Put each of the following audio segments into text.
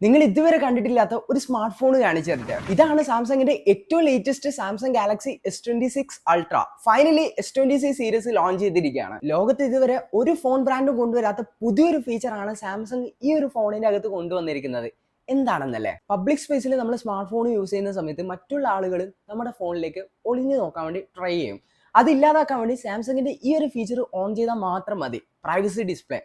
നിങ്ങൾ ഇതുവരെ കണ്ടിട്ടില്ലാത്ത ഒരു സ്മാർട്ട് ഫോൺ കാണിച്ചു തരട്ടെ. ഇതാണ് സാംസങ്ങിന്റെ ഏറ്റവും latest Samsung Galaxy S26 ultra. Finally S26 series launch ചെയ്തിരിക്കുകയാണ്. ലോകത്ത് ഇതുവരെ ഒരു ഫോൺ ബ്രാൻഡും കൊണ്ടുവരാത്ത പുതിയൊരു ഫീച്ചറാണ് സാംസങ് ഈ ഒരു ഫോണിന്റെ അകത്ത് കൊണ്ടുവന്നിരിക്കുന്നത്. എന്താണെന്നല്ലേ, പബ്ലിക് സ്പേസിൽ നമ്മൾ സ്മാർട്ട് ഫോൺ യൂസ് ചെയ്യുന്ന സമയത്ത് മറ്റുള്ള ആളുകൾ നമ്മുടെ ഫോണിലേക്ക് ഒളിഞ്ഞു നോക്കാൻ വേണ്ടി ട്രൈ ചെയ്യും. അതില്ലാതാക്കാൻ വേണ്ടി സാംസങ്ങിന്റെ ഈ ഒരു ഫീച്ചർ ഓൺ ചെയ്താൽ മാത്രം മതി. Privacy display,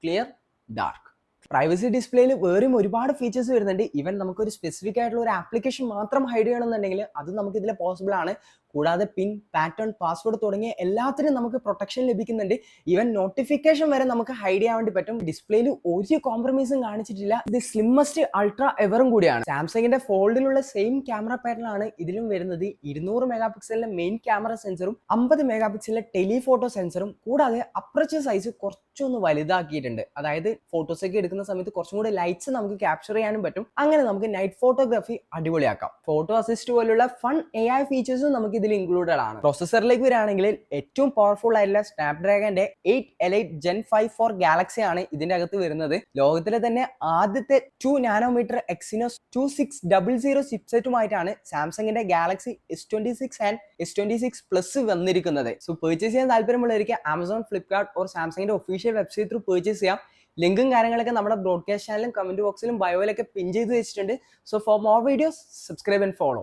clear, dark. Privacy ഡിസ്പ്ലേയിൽ വേറെയും ഒരുപാട് ഫീച്ചേഴ്സ് വരുന്നുണ്ട്. ഈവൻ നമുക്കൊരു സ്പെസിഫിക് ആയിട്ടുള്ള ഒരു ആപ്ലിക്കേഷൻ മാത്രം ഹൈഡ് ചെയ്യണമെന്നുണ്ടെങ്കിൽ അത് നമുക്ക് ഇതിൽ പോസിബിൾ ആണ്. കൂടാതെ പിൻ, പാറ്റേൺ, പാസ്വേഡ് തുടങ്ങിയ എല്ലാത്തിനും നമുക്ക് പ്രൊട്ടക്ഷൻ ലഭിക്കുന്നുണ്ട്. ഈവൻ നോട്ടിഫിക്കേഷൻ വരെ നമുക്ക് ഹൈഡ് ചെയ്യാൻ വേണ്ടി പറ്റും. ഡിസ്പ്ലേയിൽ ഒരു കോംപ്രമൈസും കാണിച്ചിട്ടില്ല. ഇത് സ്ലിമ്മസ്റ്റ് അൾട്ര എവറും കൂടിയാണ്. സാംസങ്ങിന്റെ ഫോൾഡിലുള്ള സെയിം ക്യാമറ പാറ്റേൺ ആണ് ഇതിലും വരുന്നത്. 200 മെഗാ പിക്സലിലെ മെയിൻ ക്യാമറ സെൻസറും 50 മെഗാ പിക്സലിലെ ടെലിഫോട്ടോ സെൻസറും കൂടാതെ അപ്രച്ചർ സൈസ് കുറച്ചൊന്ന് വലുതാക്കിയിട്ടുണ്ട്. അതായത് ഫോട്ടോസ് ഒക്കെ എടുക്കുന്ന സമയത്ത് കുറച്ചും കൂടി ലൈറ്റ്സ് നമുക്ക് ക്യാപ്ചർ ചെയ്യാനും പറ്റും. അങ്ങനെ നമുക്ക് നൈറ്റ് ഫോട്ടോഗ്രാഫി അടിപൊളിയാക്കാം. ഫോട്ടോ അസിസ്റ്റ് പോലുള്ള ഫൺ AI ഫീച്ചേഴ്സും നമുക്ക് ഇതിൽ ഇൻക്ലൂഡഡ് ആണ്. പ്രോസസറിലേക്ക് വരികയാണെങ്കിൽ ഏറ്റവും പവർഫുൾ ആയിട്ടുള്ള സ്നാപ്ഡ്രാഗന്റെ 8 Elite Gen 5 for Galaxy ആണ് ഇതിന്റെ അകത്ത് വരുന്നത്. ലോകത്തിലെ തന്നെ ആദ്യത്തെ 2 നാനോമീറ്റർ Exynos 2600 ചിപ്സെറ്റുമായിട്ടാണ് സാംസങ്ങിന്റെ Galaxy S26 and S26 plus വന്നിരിക്കുന്നത്. സോ പർച്ചേസ് ചെയ്യാൻ താല്പര്യമുള്ളവർക്ക് ആമസോൺ, ഫ്ലിപ്കാർട്ട് ഓർ സാംസങ്ങിന്റെ ഒഫീഷ്യൽ വെബ്സൈറ്റ് ത്രൂ പർച്ചേസ് ചെയ്യാം. ലിങ്കും കാര്യങ്ങളൊക്കെ നമ്മുടെ ബ്രോഡ്കാസ്റ്റ് ചാനലും കമന്റ് ബോക്സിലും ബയോയിലൊക്കെ പിൻ ചെയ്ത് വെച്ചിട്ടുണ്ട്. So for more videos subscribe and follow.